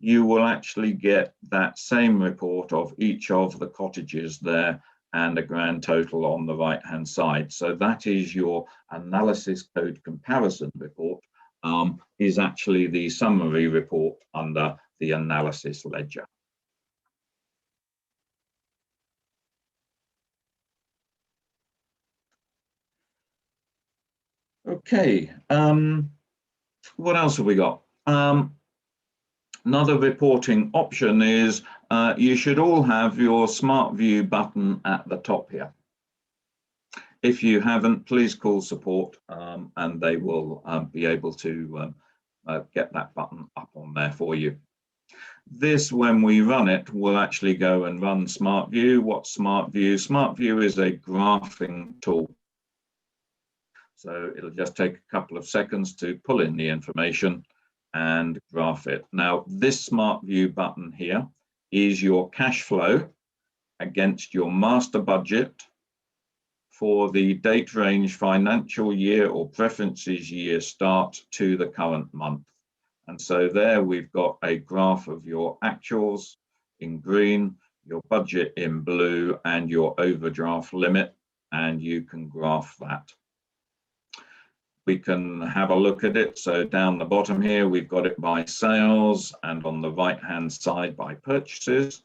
you will actually get that same report of each of the cottages there and a grand total on the right hand side. So that is your analysis code comparison report, is actually the summary report under the analysis ledger. Okay, what else have we got? Another reporting option is you should all have your Smart View button at the top here. If you haven't, please call support and they will be able to get that button up on there for you. This, when we run it, will actually go and run Smart View. What's Smart View? Smart View is a graphing tool. So it'll just take a couple of seconds to pull in the information and graph it. Now, this Smart View button here is your cash flow against your master budget for the date range financial year or preferences year start to the current month. And so there we've got a graph of your actuals in green, your budget in blue, and your overdraft limit, and you can graph that. We can have a look at it. So down the bottom here, we've got it by sales, and on the right-hand side by purchases.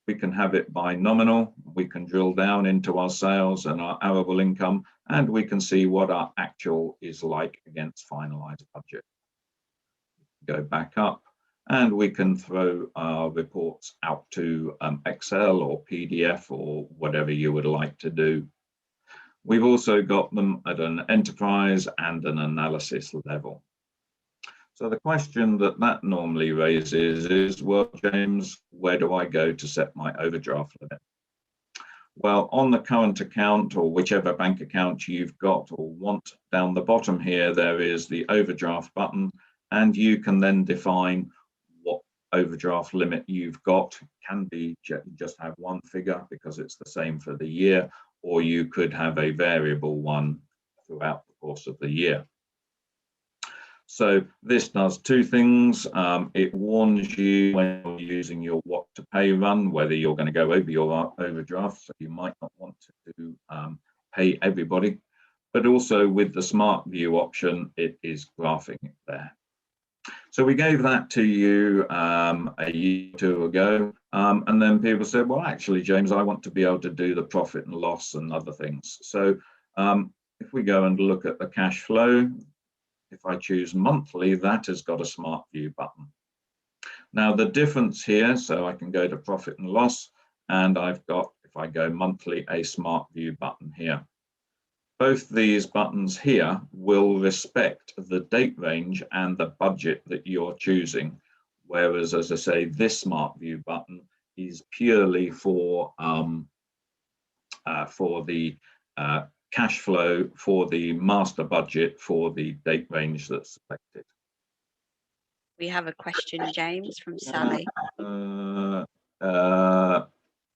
We can have it by nominal. We can drill down into our sales and our arable income, and we can see what our actual is like against finalized budget. Go back up, and we can throw our reports out to Excel or PDF or whatever you would like to do. We've also got them at an enterprise and an analysis level. So the question that normally raises is, well, James, where do I go to set my overdraft limit? Well, on the current account or whichever bank account you've got or want, down the bottom here, there is the overdraft button, and you can then define what overdraft limit you've got. Can be just have one figure because it's the same for the year, or you could have a variable one throughout the course of the year. So this does two things. It warns you when you're using your what to pay run, whether you're going to go over your overdraft, so you might not want to pay everybody. But also with the Smart View option, it is graphing it there. So we gave that to you a year or two ago, and then people said, well, actually, James, I want to be able to do the profit and loss and other things. So if we go and look at the cash flow, if I choose monthly, that has got a Smart View button. Now the difference here, so I can go to profit and loss, and I've got, if I go monthly, a Smart View button here. Both these buttons here will respect the date range and the budget that you're choosing. Whereas, as I say, this Smart View button is purely for the cash flow for the master budget for the date range that's selected. We have a question, James, from Sally.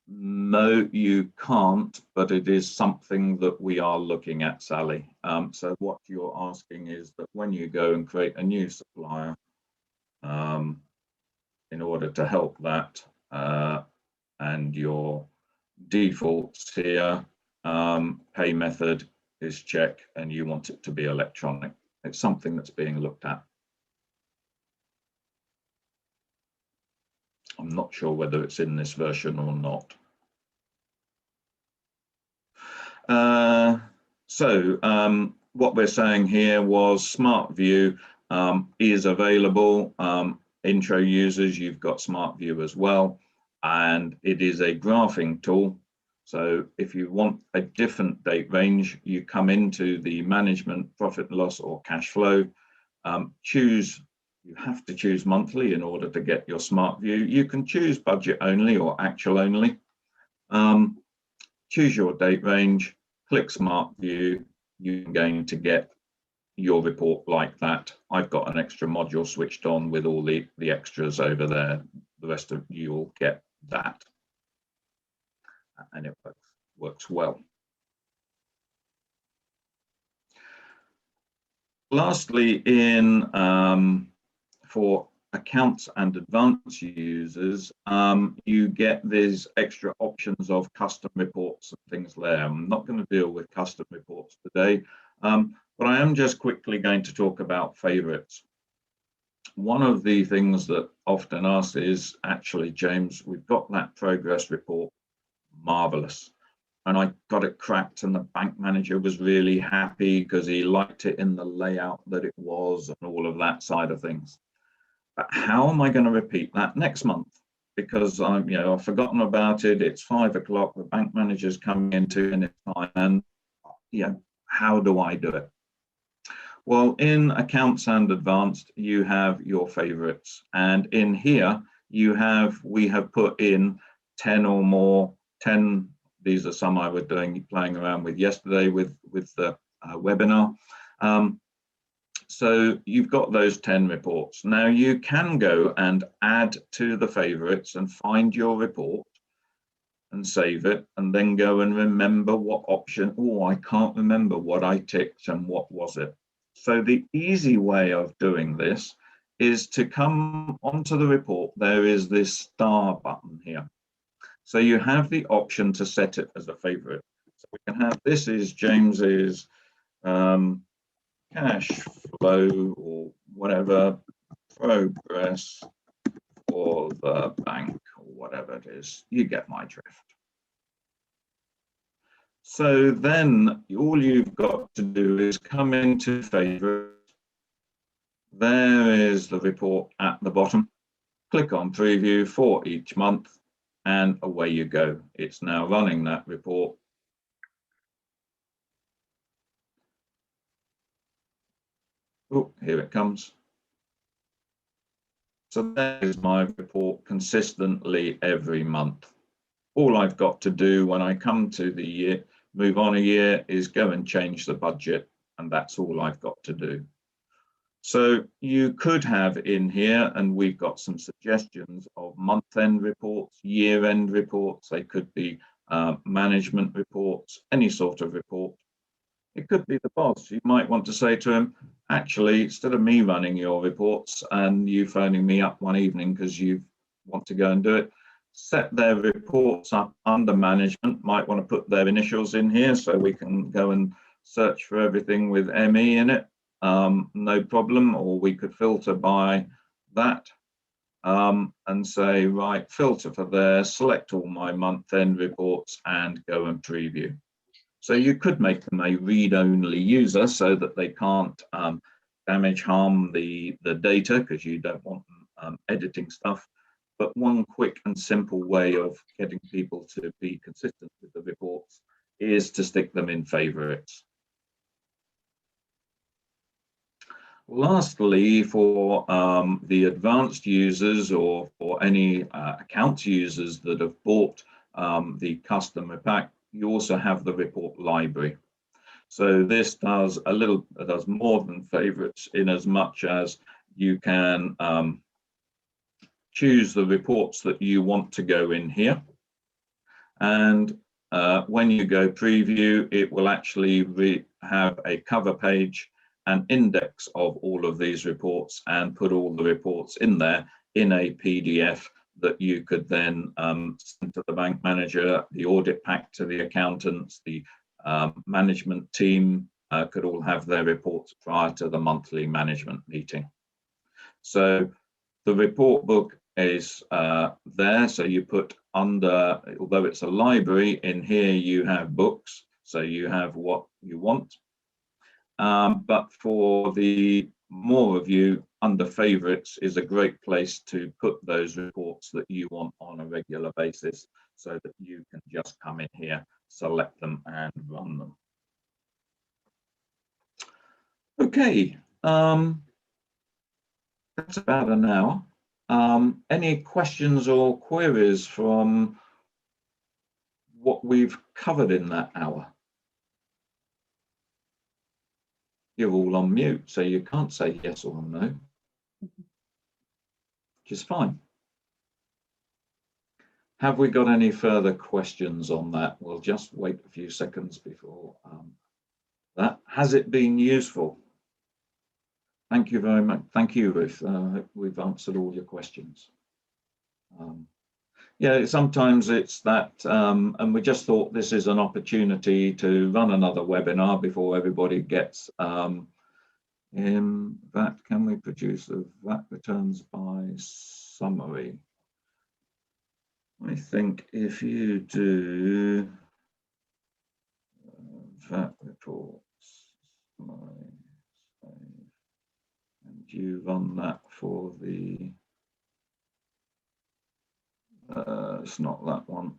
No, you can't, but it is something that we are looking at, Sally. So what you're asking is that when you go and create a new supplier, in order to help that, and your defaults here, pay method is check, and you want it to be electronic. It's something that's being looked at. I'm not sure whether it's in this version or not. What we're saying here was Smart View is available. Intro users, you've got Smart View as well, and it is a graphing tool. So if you want a different date range, you come into the management, profit and loss, or cash flow, you have to choose monthly in order to get your Smart View. You can choose budget only or actual only. Choose your date range, click Smart View, you're going to get your report like that. I've got an extra module switched on with all the extras over there. The rest of you will get that. And it works well. Lastly, for accounts and advanced users, you get these extra options of custom reports and things there. I'm not going to deal with custom reports today, but I am just quickly going to talk about favorites. One of the things that often asked is, actually, James, we've got that progress report, marvelous. And I got it cracked, and the bank manager was really happy because he liked it in the layout that it was and all of that side of things. But how am I going to repeat that next month? Because I've forgotten about it. It's 5 o'clock. The bank manager's coming in 2 minutes time, and how do I do it? Well, in accounts and advanced, you have your favorites, and in here we have put in 10 or more. 10. These are some I was playing around with yesterday with the webinar. So you've got those 10 reports. Now you can go and add to the favorites and find your report and save it, and then go and remember what option. Oh, I can't remember what I ticked and what was it. So the easy way of doing this is to come onto the report. There is this star button here. So you have the option to set it as a favorite. So we can have, this is James's cash flow or whatever, progress for the bank or whatever it is. You get my drift. So then all you've got to do is come into favorites. There is the report at the bottom. Click on preview for each month, and away you go. It's now running that report. Oh, here it comes. So there's my report consistently every month. All I've got to do when I come to the year, move on a year, is go and change the budget, and that's all I've got to do. So you could have in here, and we've got some suggestions of month-end reports, year-end reports. They could be management reports, any sort of report. It could be the boss. You might want to say to him, actually, instead of me running your reports and you phoning me up one evening because you want to go and do it, set their reports up under management. Might want to put their initials in here so we can go and search for everything with ME in it. No problem. Or we could filter by that and say, right, filter for there, select all my month-end reports and go and preview. So you could make them a read-only user so that they can't harm the data, because you don't want them editing stuff. But one quick and simple way of getting people to be consistent with the reports is to stick them in favorites. Lastly, for the advanced users or for any account users that have bought the customer pack, you also have the report library. So this does more than favorites, in as much as you can choose the reports that you want to go in here. And when you go preview, it will actually have a cover page, an index of all of these reports, and put all the reports in there in a PDF that you could then send to the bank manager, the audit pack to the accountants, the management team could all have their reports prior to the monthly management meeting. So the report book is there. So you put under, although it's a library, in here you have books. So you have what you want. But for the more of you, under favorites is a great place to put those reports that you want on a regular basis, so that you can just come in here, select them and run them. Okay, that's about an hour. Any questions or queries from what we've covered in that hour? You're all on mute, so you can't say yes or no, which is fine. Have we got any further questions on that? We'll just wait a few seconds before that. Has it been useful? Thank you very much. Thank you, Ruth. We've answered all your questions. Yeah, sometimes it's that, and we just thought this is an opportunity to run another webinar before everybody gets in VAT. Can we produce the VAT returns by summary? I think if you do VAT reports, and you run that for the, it's not that one.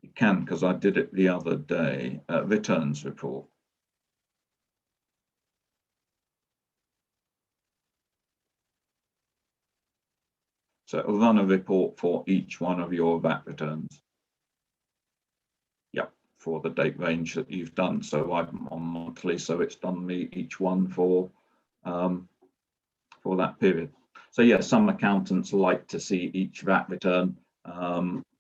You can, because I did it the other day, returns report. So it'll run a report for each one of your VAT returns. Yep, for the date range that you've done. So I'm on monthly, so it's done me each one for that period. So yeah, some accountants like to see each VAT return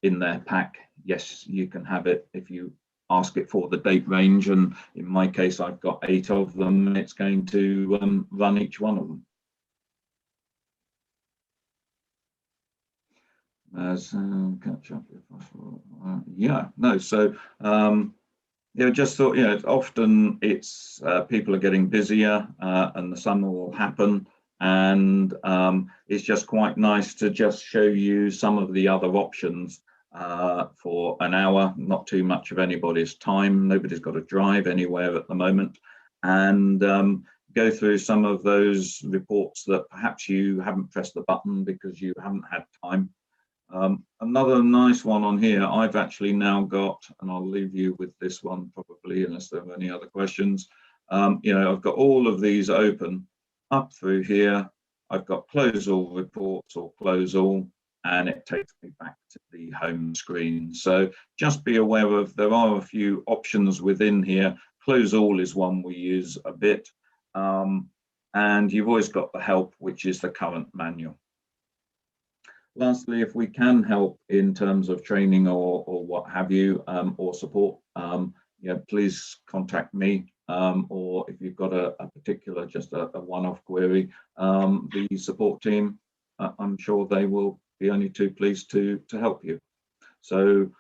in their pack. Yes, you can have it if you ask it for the date range, and in my case I've got 8 of them. It's going to run each one of them. As catch up if possible. Yeah, no, so yeah, just thought, you know, often it's people are getting busier and the summer will happen, and it's just quite nice to just show you some of the other options for an hour, not too much of anybody's time. Nobody's got to drive anywhere at the moment, and go through some of those reports that perhaps you haven't pressed the button because you haven't had time. Another nice one on here, I've actually now got, and I'll leave you with this one probably, unless there are any other questions. You know, I've got all of these open up through here. I've got close all reports or close all, and it takes me back to the home screen. So just be aware of, there are a few options within here Close all is one we use a bit. And you've always got the help, which is the current manual. Lastly, if we can help in terms of training or what have you, or support, please contact me, or if you've got a particular, just a one-off query, the support team, I'm sure they will be only too pleased to help you. So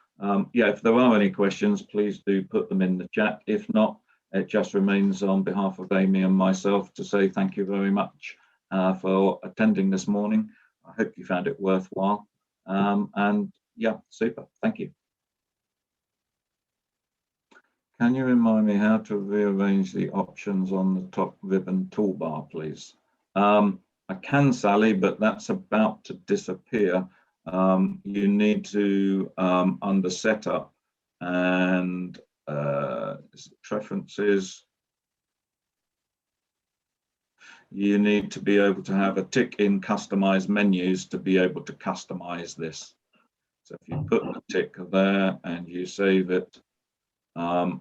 if there are any questions, please do put them in the chat. If not, it just remains on behalf of Amy and myself to say thank you very much for attending this morning. I hope you found it worthwhile. And yeah, super. Thank you. Can you remind me how to rearrange the options on the top ribbon toolbar, please? I can, Sally, but that's about to disappear. You need to, under setup and preferences, you need to be able to have a tick in customize menus to be able to customize this. So if you put the tick there and you save it,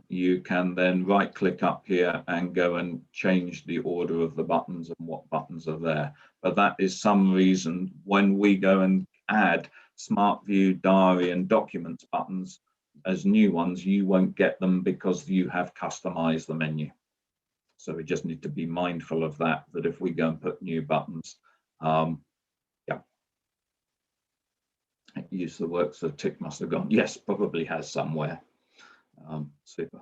you can then right click up here and go and change the order of the buttons and what buttons are there. But that is some reason when we go and add Smart View, Diary and Documents buttons as new ones, you won't get them because you have customized the menu. So we just need to be mindful of that if we go and put new buttons, use the works, the tick must have gone. Yes, probably has somewhere. Super.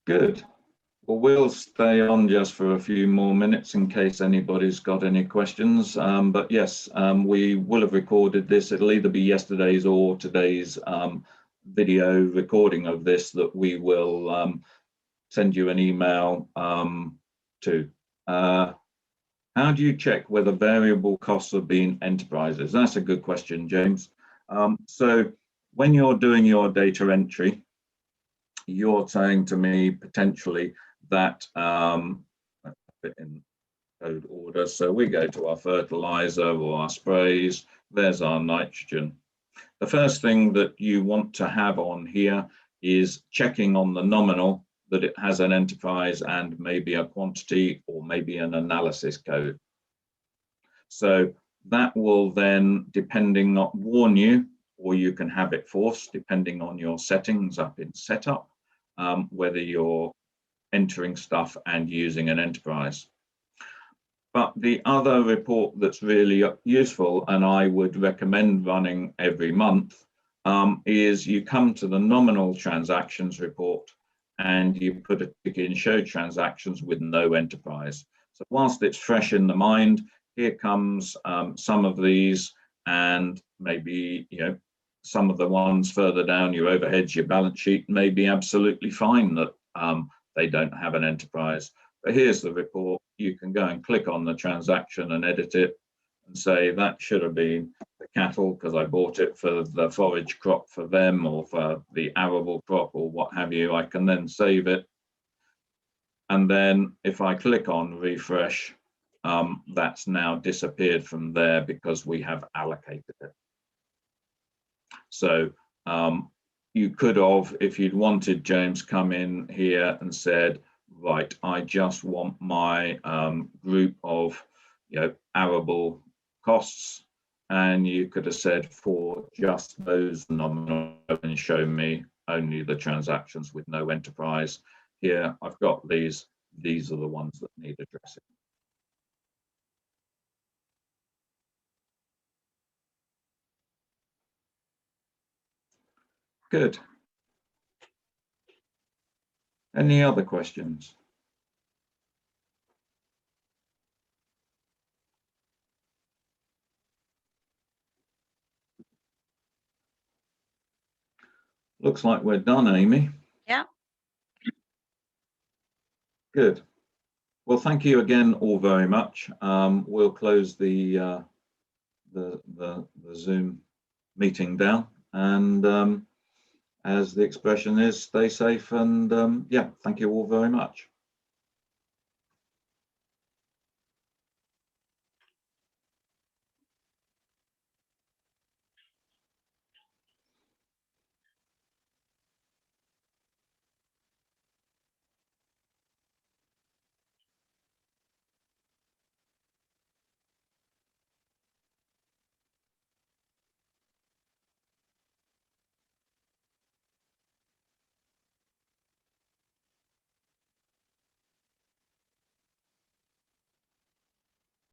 Good. Well, we'll stay on just for a few more minutes in case anybody's got any questions. But yes, we will have recorded this. It'll either be yesterday's or today's video recording of this that we will send you an email to. How do you check whether variable costs have been enterprises? That's a good question, James. So when you're doing your data entry, you're saying to me potentially that in code order. So we go to our fertilizer or our sprays. There's our nitrogen. The first thing that you want to have on here is checking on the nominal that it has an enterprise and maybe a quantity or maybe an analysis code. So that will then, depending on, warn you, or you can have it forced depending on your settings up in setup, whether you're entering stuff and using an enterprise. But the other report that's really useful, and I would recommend running every month, is you come to the nominal transactions report and you put a tick in show transactions with no enterprise. So whilst it's fresh in the mind, here comes some of these, and maybe some of the ones further down, your overheads, your balance sheet may be absolutely fine that they don't have an enterprise. But here's the report. You can go and click on the transaction and edit it and say that should have been the cattle because I bought it for the forage crop for them or for the arable crop or what have you. I can then save it. And then if I click on refresh, that's now disappeared from there because we have allocated it. So you could have, if you'd wanted, James, come in here and said, right, I just want my group of arable costs, and you could have said for just those nominal and show me only the transactions with no enterprise. Here I've got these are the ones that need addressing. Good. Any other questions? Looks like we're done, Amy. Yeah. Good. Well, thank you again all very much. We'll close the Zoom meeting down, and as the expression is, stay safe, and yeah, thank you all very much.